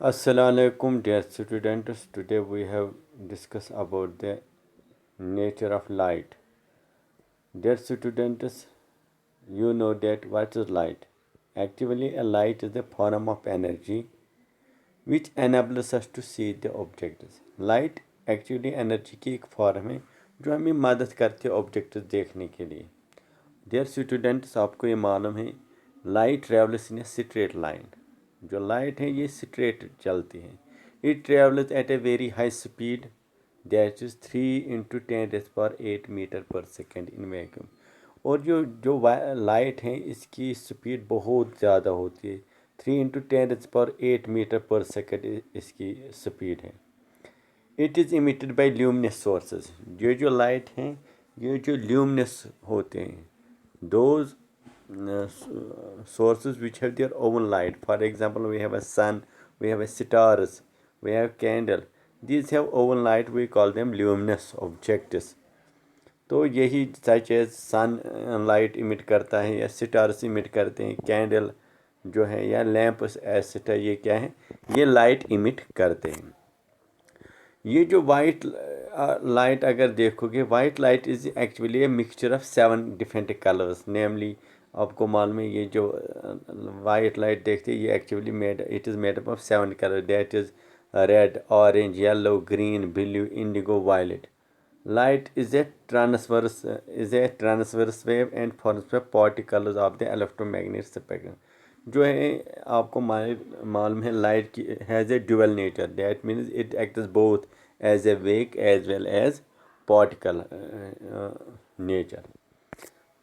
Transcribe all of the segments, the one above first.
Assalamualaikum dear students. Today we have discussed about the nature of light. Dear students, you know that what is light? Actually, a light is a form of energy which enables us to see the objects. Light actually energy की एक form है जो हमें मदद करती है objects देखने के लिए. डियर स्टूडेंट्स, आपको ये मालूम है light travels in a straight line. जो लाइट है ये स्ट्रेट चलती है. It travels at a very high speed that is 3 × 10⁸ metre per second in vacuum. और जो लाइट है इसकी स्पीड बहुत ज़्यादा होती है. 3 × 10⁸ मीटर पर सेकेंड इसकी स्पीड है. It is emitted by luminous sources. ये जो लाइट हैं ये जो ल्यूमिनस होते हैं those sources which have their own light. For example, we have a sun, we have a stars, we have candle. These have own light. We call them luminous objects. तो यही such as sun light emit करता है या stars emit करते हैं. Candle जो है या लैंप एसेटा ये क्या है, ये लाइट इमिट करते हैं. ये जो वाइट लाइट अगर देखोगे, white light is actually a mixture of 7 different colours. Namely आपको मालूम है ये जो वाइट लाइट देखते हैं ये actually it is made up of 7 colour. That is red, orange, yellow, green, blue, indigo, violet. Light is a transverse wave and forms particles of the electromagnetic spectrum. जो है आपको मालूम है लाइट की has a dual nature. That means it acts both as a wave as well as particle nature.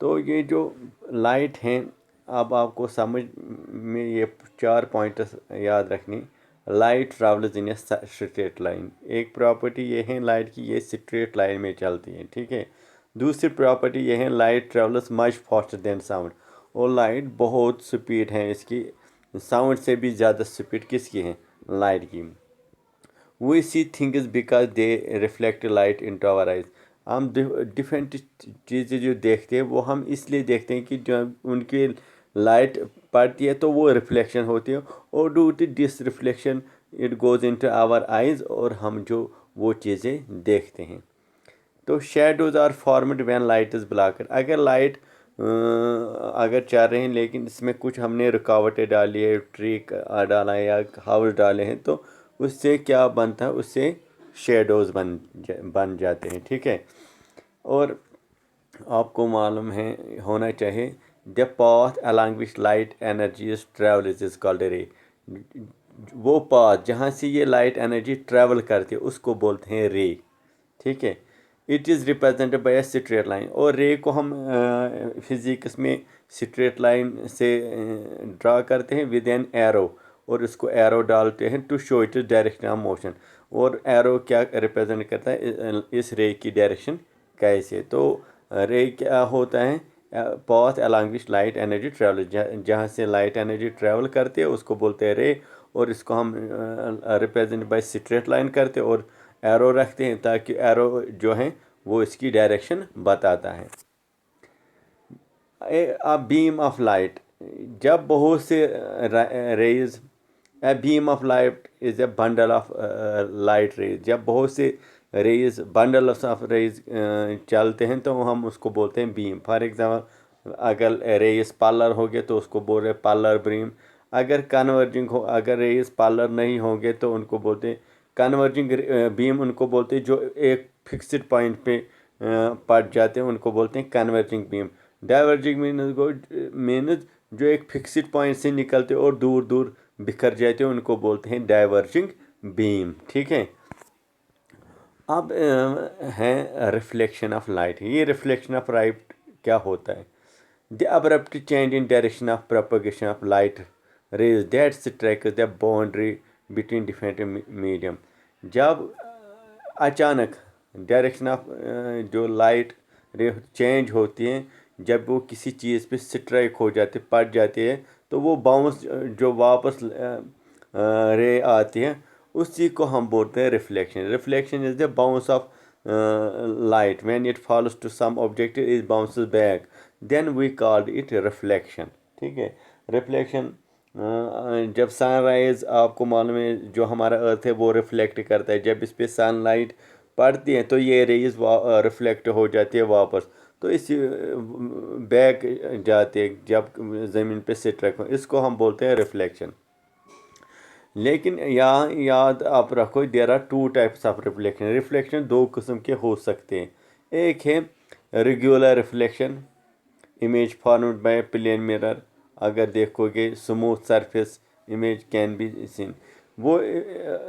तो ये जो light हैं अब आपको समझ में ये 4 पॉइंट्स याद रखनी. Light travels in a straight line. एक प्रॉपर्टी ये है लाइट की, ये स्ट्रेट लाइन में चलती है. ठीक है. दूसरी प्रॉपर्टी ये है light travels much faster than sound. और लाइट बहुत स्पीड है इसकी, साउंड से भी ज़्यादा स्पीड किसकी है, लाइट की. We see things because they reflect light into our eyes. हम डिफरेंट चीज़ें जो देखते हैं वो हम इसलिए देखते हैं कि जब उनकी लाइट पड़ती है तो वो रिफ्लेक्शन होती है, और due to this reflection it goes into our eyes, और हम जो वो चीज़ें देखते हैं. तो shadows are formed when light is blocked. अगर लाइट अगर चल रहे हैं लेकिन इसमें कुछ हमने रुकावटें डाली है, ट्री डाला है या हाउस डाले हैं, तो उससे क्या बनता है, उससे शेडोज बन जाते हैं. ठीक है. और आपको मालूम है होना चाहिए the path along which light energy is travel is called रे. वो पाथ जहाँ से ये लाइट एनर्जी ट्रेवल करती है उसको बोलते हैं रे. ठीक है. It is represented by A straight line. और रे को हम फिजिक्स में स्ट्रेट लाइन से ड्रा करते हैं विद एन एरो, और इसको एरो डालते हैं to show it direction of motion. और एरो क्या रिप्रेजेंट करता है, इस रे की डायरेक्शन कैसे. तो रे क्या होता है, path along which light energy travel. जहाँ से लाइट एनर्जी ट्रेवल करती है उसको बोलते हैं रे, और इसको हम रिप्रेजेंट बाय स्ट्रेट लाइन करते हैं और एरो रखते हैं ताकि एरो जो है वो इसकी डायरेक्शन बताता है. अ बीम ऑफ लाइट, जब बहुत से rays, a beam of light is a bundle of light rays. जब बहुत से रेज, बंडल ऑफ रेज चलते हैं तो हम उसको बोलते हैं बीम. फॉर एग्जांपल अगर रेज पार्लर हो गए तो उसको बोल रहे पार्लर बीम. अगर कन्वर्जिंग हो, अगर रेज पार्लर नहीं होंगे तो उनको बोलते हैं कन्वर्जिंग बीम. उनको बोलते हैं जो एक फिक्स्ड पॉइंट पे पड़ जाते हैं उनको बोलते हैं कन्वर्जिंग बीम. डाइवर्जिंग मीन्स जो एक फिक्स्ड पॉइंट से निकलते और दूर दूर बिखर जाते हैं उनको बोलते हैं डाइवर्जिंग बीम. ठीक है. अब है रिफ्लेक्शन ऑफ लाइट. ये रिफ्लेक्शन ऑफ लाइट क्या होता है, the abrupt change in direction of propagation of light raise that strikes the boundary between different medium. जब अचानक डायरेक्शन ऑफ जो लाइट रे चेंज होती है, जब वो किसी चीज़ पे स्ट्राइक हो जाती पड़ जाती है तो वो बाउंस जो वापस रे आती है उसी को हम बोलते हैं reflection. Reflection is the bounce of light when it falls to some object is bounces back, then we called it reflection. ठीक है. रिफ्लेक्शन जब सनराइज आपको मालूम है जो हमारा अर्थ है वो रिफ्लेक्ट करता है, जब इस पे सनलाइट पड़ती है तो ये रेज रिफ्लेक्ट हो जाती है वापस, तो इस बैक जाती है जब ज़मीन पे स्ट्राइक हो, इसको हम बोलते हैं रिफ्लेक्शन। लेकिन यहाँ याद आप रखो, there are two types of reflection. Reflection दो किस्म के हो सकते हैं। एक है regular reflection, image formed by plane mirror. अगर देखोगे smooth surface image can be seen. वो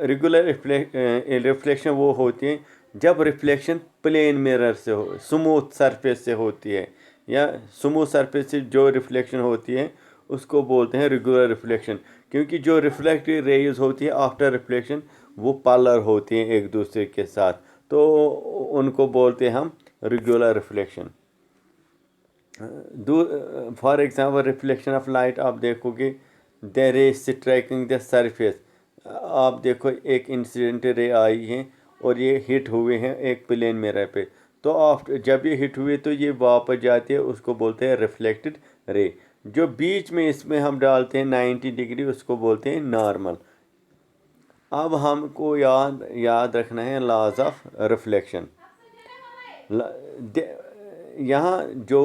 रेगुलर रिफ्लेक्शन वो होती है जब रिफ्लेक्शन प्लेन मिरर से हो, स्मूथ सरफेस से होती है, या स्मूथ सरफेस से जो रिफ्लेक्शन होती है उसको बोलते हैं रेगुलर रिफ्लेक्शन। क्योंकि जो रिफ्लेक्टिव रेज होती है आफ्टर रिफ्लेक्शन वो पार्लर होती हैं एक दूसरे के साथ, तो उनको बोलते हैं हम regular reflection. For example reflection of light, आप देखोगे द रे स्ट्राइकिंग द सरफेस। आप देखो एक इंसिडेंट रे आई है और ये हिट हुए हैं एक प्लेन मिरर पे, तो आफ्टर जब ये हिट हुए तो ये वापस जाती है, उसको बोलते हैं रिफ्लेक्टेड रे। जो बीच में इसमें हम डालते हैं 90 डिग्री, उसको बोलते हैं नॉर्मल। अब हमको याद रखना है लॉज ऑफ रिफ्लेक्शन। यहाँ जो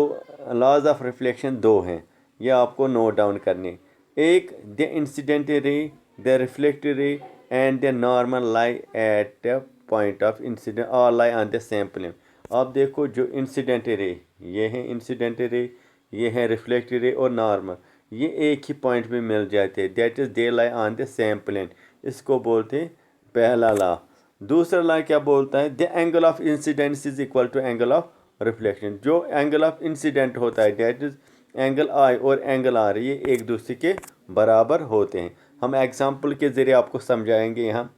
लॉज ऑफ रिफ्लेक्शन दो हैं, ये आपको नोट डाउन करने। एक, the incident ray, the reflected ray and the normal lie at the point of incident और lie on the same plane. आप देखो जो इंसिडेंट रे, ये है इंसिडेंट रे, ये है रिफ्लेक्टेड रे और नॉर्मल, ये एक ही पॉइंट पे मिल जाते हैं, that is they lie on the same plane. इसको बोलते हैं पहला लॉ। दूसरा लॉ क्या बोलता है, the angle of incidence is equal to angle of reflection. जो एंगल ऑफ इंसिडेंट होता है दैट इज एंगल आई और एंगल आर, ये एक दूसरे के बराबर होते हैं। हम एग्जाम्पल के ज़रिए आपको समझाएंगे। यहाँ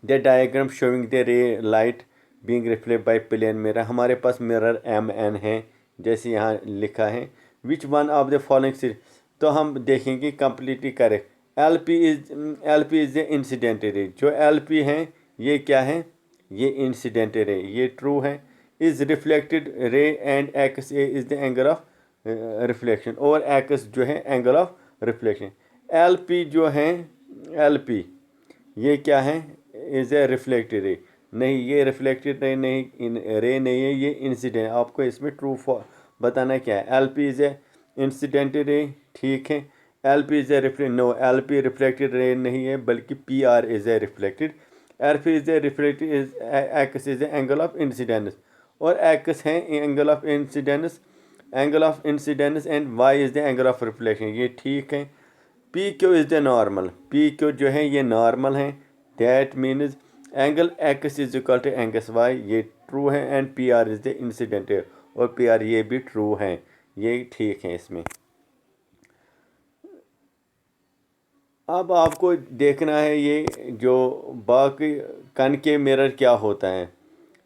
the diagram showing the ray light being reflect by plane mirror. हमारे पास मिरर एम एन है जैसे यहाँ लिखा है, which one of the following, तो हम देखेंगे completely correct. L P is the incident रे। जो एल पी है ये क्या है, ये इंसिडेंट रे, ये ट्रू है। Is reflected ray and x A is the angle of reflection, और एक्स जो है angle of reflection. L P जो है, एल पी ये क्या है, इज ए रिफ्लेक्टेड रे। नहीं, ये रिफ्लेक्टेड रे नहीं, रे नहीं है, ये इंसिडेंट। आपको इसमें ट्रू बताना क्या है। L P is a incident ray, ठीक है। L P is a no, L P reflected ray नहीं है, बल्कि P R is a reflected. L P is a reflected, is X is a angle of incidence, और X है angle of incidence, and Y is the angle of reflection, ये ठीक है। P Q is the normal, P Q जो है ये normal है, that means angle X is equal to angle Y, ये ट्रू है। And P R is the incident, और पी आर ये भी ट्रू है, ये ठीक है इसमें। अब आपको देखना है ये जो बाकी कनकेव मिरर क्या होता है,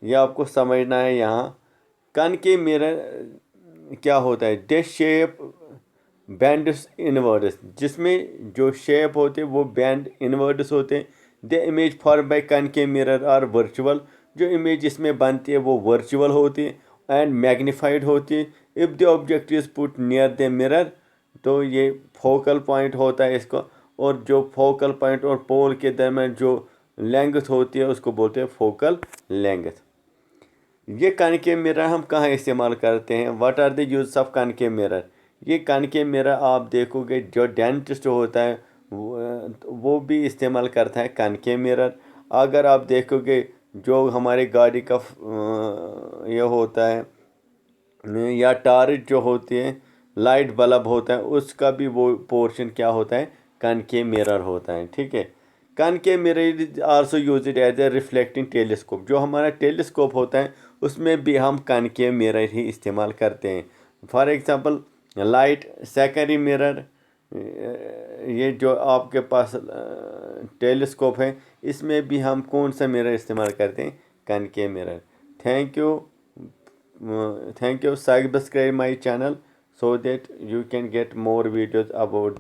ये आपको समझना है। यहाँ कनकेव मिरर क्या होता है, द शेप बैंड्स इनवर्ड्स, जिसमें जो शेप होते हैं वो बैंड इनवर्ड्स होते हैं। The image form by concave mirror are virtual, जो इमेज इसमें बनती है वो वर्चुअल होती है एंड मैग्नीफाइड होती है। If the object is put near the mirror, तो ये फोकल पॉइंट होता है इसको, और जो फोकल पॉइंट और पोल के दरम्यान जो लेंथ होती है उसको बोलते हैं फोकल लेंथ। ये कनकेव मिरर हम कहाँ इस्तेमाल करते हैं, what are the use of concave mirror. ये कनकेव मिरर आप देखोगे जो डेंटिस्ट होता है वो भी इस्तेमाल करता है कनकेव मिरर। अगर आप देखोगे जो हमारे गाड़ी का ये होता है या टार्च जो होती है, लाइट बल्ब होता है, उसका भी वो पोर्शन क्या होता है, कनकेव मिरर होता है, ठीक है। Concave mirror is also used as a reflecting telescope. जो हमारा टेलीस्कोप होता है उसमें भी हम कनकेव मिरर ही इस्तेमाल करते हैं। For example light secondary mirror, ये जो आपके पास टेलीस्कोप है इसमें भी हम कौन सा मिरर इस्तेमाल करते हैं, concave mirror. Thank you, thank you. Subscribe my channel so that you can get more videos about